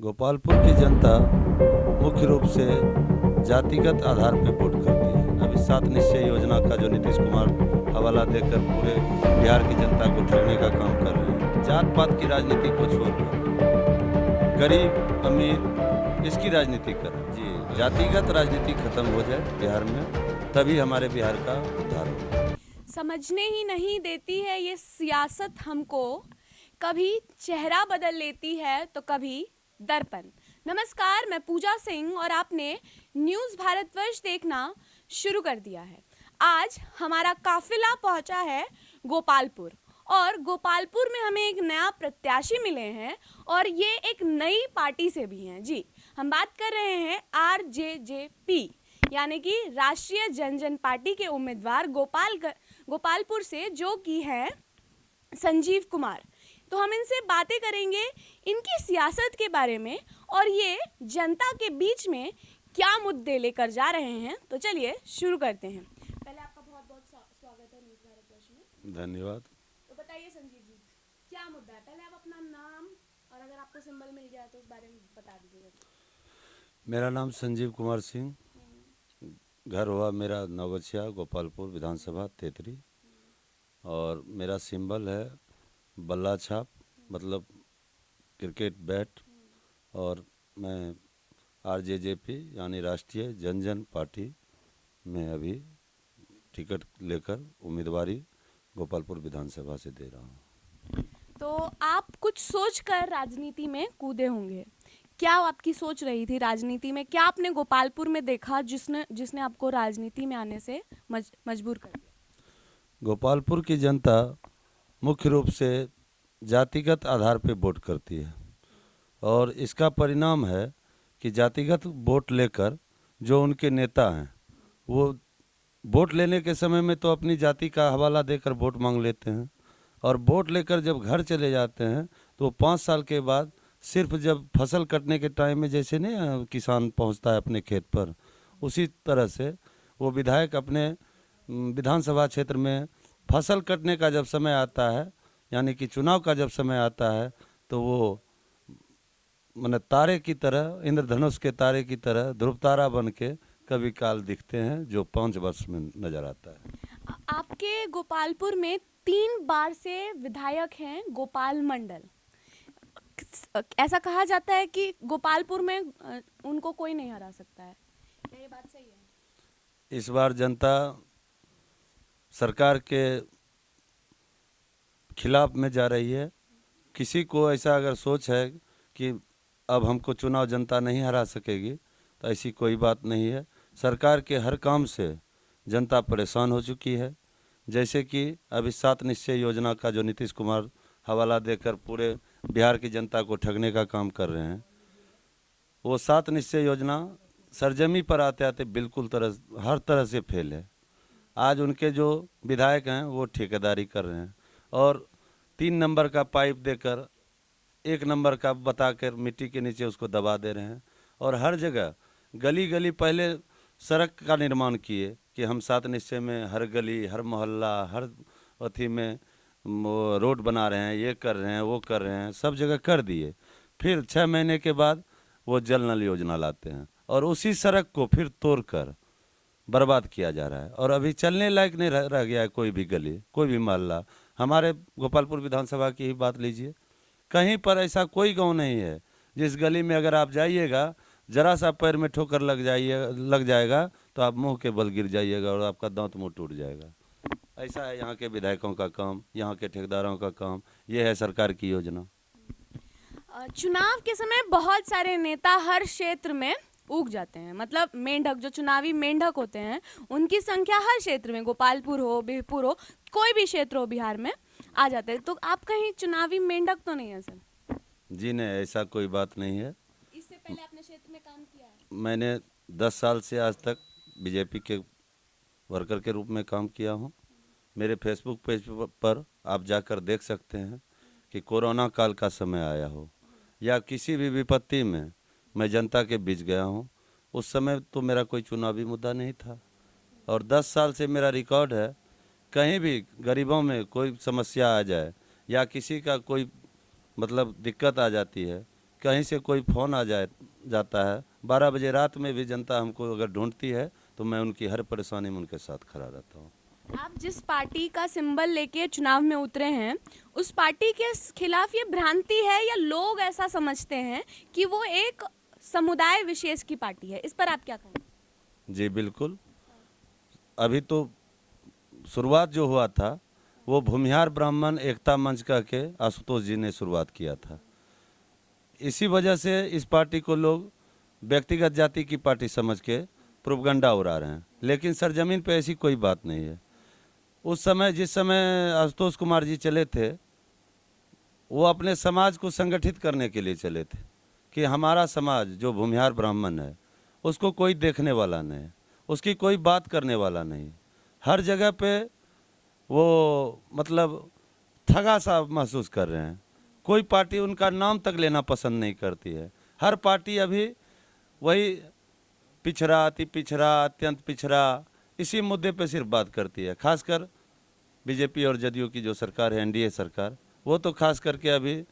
गोपालपुर की जनता मुख्य रूप से जातिगत आधार पर वोट करती है। अभी 7 निश्चय योजना का जो नीतीश कुमार हवाला देकर पूरे बिहार की जनता को ठगने का काम कर रहे हैं। जात पात की राजनीति को छोड़कर गरीब अमीर इसकी राजनीति कर जी जातिगत राजनीति खत्म हो जाए बिहार में, तभी हमारे बिहार का उद्धार होगा। समझने ही नहीं देती है ये सियासत हमको, कभी चेहरा बदल लेती है तो कभी दर्पण। नमस्कार, मैं पूजा सिंह और आपने न्यूज़ भारतवर्ष देखना शुरू कर दिया है। आज हमारा काफिला पहुंचा है गोपालपुर और गोपालपुर में हमें एक नया प्रत्याशी मिले हैं और ये एक नई पार्टी से भी हैं। जी, हम बात कर रहे हैं RJJP यानी कि राष्ट्रीय जनजन पार्टी के उम्मीदवार गोपालपुर से, जो कि हैं संजीव कुमार। तो हम इनसे बातें करेंगे इनकी सियासत के बारे में और ये जनता के बीच में क्या मुद्दे लेकर जा रहे हैं। तो चलिए शुरू करते हैं। पहले आपका बहुत बहुत स्वागत है न्यूज़ भारतवर्ष में। धन्यवाद। तो बताइए संजीव जी, क्या मुद्दा है? पहले आप अपना नाम और अगर आपको सिंबल मिल जाए तो उस बारे में बता दीजिएगा। मेरा नाम संजीव कुमार सिंह, घर हुआ मेरा नवगछिया, गोपालपुर विधानसभा तेतरी, और मेरा सिंबल है बल्ला छाप, मतलब क्रिकेट बैट, और मैं RJJP यानी राष्ट्रीय जनजन पार्टी में अभी टिकट लेकर उम्मीदवारी गोपालपुर विधानसभा से दे रहा हूँ। तो आप कुछ सोचकर राजनीति में कूदे होंगे। क्या आपकी सोच रही थी राजनीति में? क्या आपने गोपालपुर में देखा जिसने आपको राजनीति में आने से मजबूर कर दिया? गोपालपुर की जनता मुख्य रूप से जातिगत आधार पर वोट करती है और इसका परिणाम है कि जातिगत वोट लेकर जो उनके नेता हैं वो वोट लेने के समय में तो अपनी जाति का हवाला देकर वोट मांग लेते हैं और वोट लेकर जब घर चले जाते हैं तो 5 साल के बाद सिर्फ जब फसल कटने के टाइम में जैसे नहीं किसान पहुंचता है अपने खेत पर, उसी तरह से वो विधायक अपने विधानसभा क्षेत्र में फसल कटने का जब समय आता है यानी कि चुनाव का जब समय आता है तो वो माने तारे की तरह, इंद्रधनुष के तारे की तरह ध्रुव तारा बन के कभी काल दिखते हैं, जो 5 वर्ष में नजर आता है। आपके गोपालपुर में 3 बार से विधायक हैं गोपाल मंडल। ऐसा कहा जाता है कि गोपालपुर में उनको कोई नहीं हरा सकता है, क्या ये बात सही है? इस बार जनता सरकार के खिलाफ में जा रही है। किसी को ऐसा अगर सोच है कि अब हमको चुनाव जनता नहीं हरा सकेगी तो ऐसी कोई बात नहीं है। सरकार के हर काम से जनता परेशान हो चुकी है। जैसे कि अभी 7 निश्चय योजना का जो नीतीश कुमार हवाला देकर पूरे बिहार की जनता को ठगने का काम कर रहे हैं, वो 7 निश्चय योजना सरजमी पर आते आते बिल्कुल हर तरह से फेल है। आज उनके जो विधायक हैं वो ठेकेदारी कर रहे हैं और 3 नंबर का पाइप देकर 1 नंबर का बताकर मिट्टी के नीचे उसको दबा दे रहे हैं। और हर जगह गली गली पहले सड़क का निर्माण किए कि हम 7 निश्चय में हर गली, हर मोहल्ला, हर अथी में रोड बना रहे हैं, ये कर रहे हैं, वो कर रहे हैं, सब जगह कर दिए। फिर 6 महीने के बाद वो जल नल योजना लाते हैं और उसी सड़क को फिर तोड़कर बर्बाद किया जा रहा है और अभी चलने लायक नहीं रह गया है कोई भी गली, कोई भी मोहल्ला। हमारे गोपालपुर विधानसभा की ही बात लीजिए, कहीं पर ऐसा कोई गांव नहीं है जिस गली में अगर आप जाइएगा जरा सा पैर में ठोकर लग जाएगा तो आप मुंह के बल गिर जाइएगा और आपका दांत मुंह टूट जाएगा। ऐसा है यहाँ के विधायकों का काम, यहाँ के ठेकेदारों का काम, ये है सरकार की योजना। चुनाव के समय बहुत सारे नेता हर क्षेत्र में उग जाते हैं, मतलब मेंढक, जो चुनावी मेंढक होते हैं उनकी संख्या हर क्षेत्र में, गोपालपुर हो, बिहपुर हो, कोई भी क्षेत्र हो बिहार में आ जाते हैं। तो आप कहीं चुनावी मेंढक तो नहीं है सर? जी नहीं, ऐसा कोई बात नहीं है। इससे पहले अपने क्षेत्र में काम किया है? मैंने 10 साल से आज तक बीजेपी के वर्कर के रूप में काम किया हूँ। मेरे फेसबुक पेज पर आप जाकर देख सकते हैं कि कोरोना काल का समय आया हो या किसी भी विपत्ति में मैं जनता के बीच गया हूँ, उस समय तो मेरा कोई चुनावी मुद्दा नहीं था। और 10 साल से मेरा रिकॉर्ड है, कहीं भी गरीबों में कोई समस्या आ जाए या किसी का कोई मतलब दिक्कत आ जाती है, कहीं से कोई फ़ोन आ जाता है, 12 बजे रात में भी जनता हमको अगर ढूंढती है तो मैं उनकी हर परेशानी में उनके साथ खड़ा रहता हूँ। आप जिस पार्टी का सिंबल लेके चुनाव में उतरे हैं, उस पार्टी के खिलाफ ये भ्रांति है या लोग ऐसा समझते हैं कि वो एक समुदाय विशेष की पार्टी है? इस पर आप क्या कहेंगे? जी बिल्कुल, अभी तो शुरुआत जो हुआ था वो भूमिहार ब्राह्मण एकता मंच का के आशुतोष जी ने शुरुआत किया था। इसी वजह से इस पार्टी को लोग व्यक्तिगत जाति की पार्टी समझ के प्रोपगंडा उड़ा रहे हैं, लेकिन सरजमीन पे ऐसी कोई बात नहीं है। उस समय जिस समय आशुतोष कुमार जी चले थे, वो अपने समाज को संगठित करने के लिए चले थे कि हमारा समाज जो भूमिहार ब्राह्मण है उसको कोई देखने वाला नहीं, उसकी कोई बात करने वाला नहीं। हर जगह पे वो मतलब ठगा सा महसूस कर रहे हैं। कोई पार्टी उनका नाम तक लेना पसंद नहीं करती है। हर पार्टी अभी वही पिछड़ा, अति पिछड़ा, अत्यंत पिछड़ा, इसी मुद्दे पे सिर्फ बात करती है। खासकर बीजेपी और जदयू की जो सरकार है, एनडीए सरकार, वो तो खास करके अभी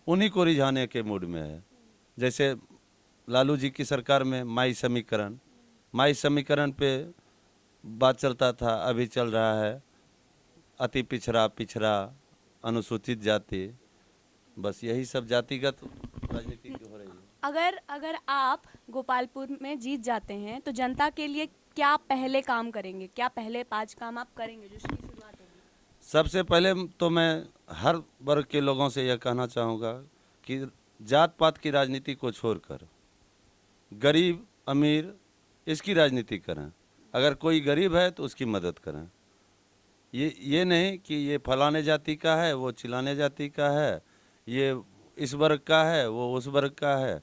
उन्हीं को रिझाने के मूड में है। जैसे लालू जी की सरकार में माई समीकरण पे बात चलता था, अभी चल रहा है अति पिछड़ा, अनुसूचित जाति। बस यही सब जातिगत राजनीति हो रही है। अगर आप गोपालपुर में जीत जाते हैं तो जनता के लिए क्या पहले काम करेंगे? क्या पहले 5 काम आप करेंगे जो इसकी शुरुआत होगी? सबसे पहले तो मैं हर वर्ग के लोगों से यह कहना चाहूँगा कि जात पात की राजनीति को छोड़कर गरीब अमीर इसकी राजनीति करें। अगर कोई गरीब है तो उसकी मदद करें। ये नहीं कि ये फलाने जाति का है, वो चिलाने जाति का है, ये इस वर्ग का है, वो उस वर्ग का है।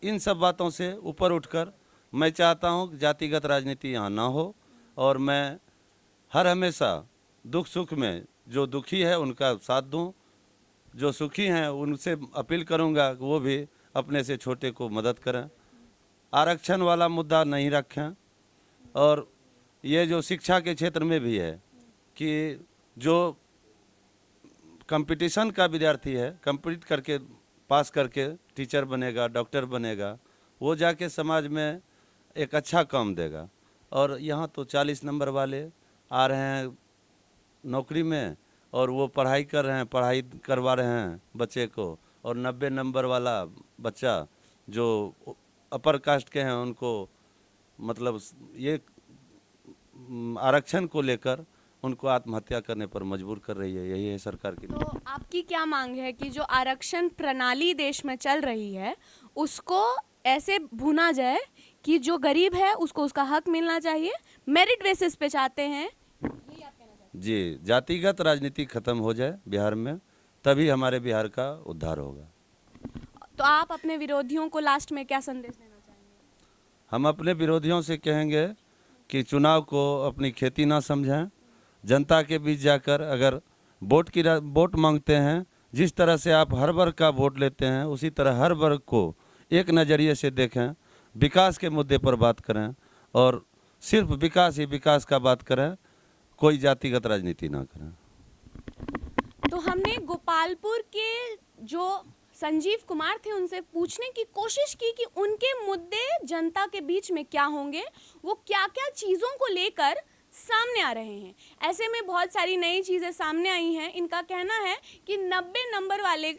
इन सब बातों से ऊपर उठकर मैं चाहता हूँ कि जातिगत राजनीति यहाँ ना हो, और मैं हर हमेशा दुख सुख में जो दुखी है उनका साथ दूं, जो सुखी हैं उनसे अपील करूँगा कि वो भी अपने से छोटे को मदद करें। आरक्षण वाला मुद्दा नहीं रखें। और ये जो शिक्षा के क्षेत्र में भी है कि जो कंपटीशन का विद्यार्थी है, कंपीट करके पास करके टीचर बनेगा, डॉक्टर बनेगा, वो जाके समाज में एक अच्छा काम देगा। और यहाँ तो 40 नंबर वाले आ रहे हैं नौकरी में और वो पढ़ाई कर रहे हैं, पढ़ाई करवा रहे हैं बच्चे को, और 90 नंबर वाला बच्चा जो अपर कास्ट के हैं उनको मतलब ये आरक्षण को लेकर उनको आत्महत्या करने पर मजबूर कर रही है। यही है सरकार की। तो आपकी क्या मांग है कि जो आरक्षण प्रणाली देश में चल रही है उसको ऐसे भुना जाए कि जो गरीब है उसको उसका हक मिलना चाहिए, मेरिट बेसिस पे चाहते हैं? यही आप कहना चाहते हैं? जी, जातिगत राजनीति खत्म हो जाए बिहार में, तभी हमारे बिहार का उद्धार होगा। तो आप अपने विरोधियों को लास्ट में क्या संदेश देना चाहेंगे? हम अपने विरोधियों से कहेंगे कि चुनाव को अपनी खेती ना समझें। जनता के बीच जाकर अगर वोट मांगते हैं, जिस तरह से आप हर वर्ग का वोट लेते हैं उसी तरह हर वर्ग को एक नज़रिए से देखें, विकास के मुद्दे पर बात करें और सिर्फ विकास ही विकास का बात करें, कोई जातिगत राजनीति ना करें। तो हमने गोपालपुर के जो संजीव कुमार थे उनसे पूछने की कोशिश की कि उनके मुद्दे जनता के बीच में क्या होंगे, वो क्या क्या चीज़ों को लेकर सामने आ रहे हैं। ऐसे में बहुत सारी नई चीज़ें सामने आई हैं। इनका कहना है कि 90 नंबर वाले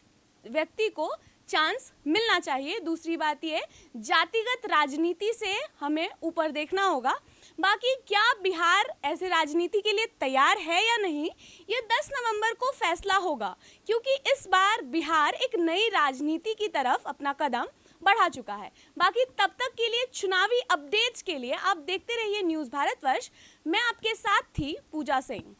व्यक्ति को चांस मिलना चाहिए। दूसरी बात ये, जातिगत राजनीति से हमें ऊपर देखना होगा। बाकी क्या बिहार ऐसे राजनीति के लिए तैयार है या नहीं, ये 10 नवंबर को फैसला होगा, क्योंकि इस बार बिहार एक नई राजनीति की तरफ अपना कदम बढ़ा चुका है। बाकी तब तक के लिए चुनावी अपडेट्स के लिए आप देखते रहिए न्यूज़ भारतवर्ष। मैं आपके साथ थी पूजा सिंह।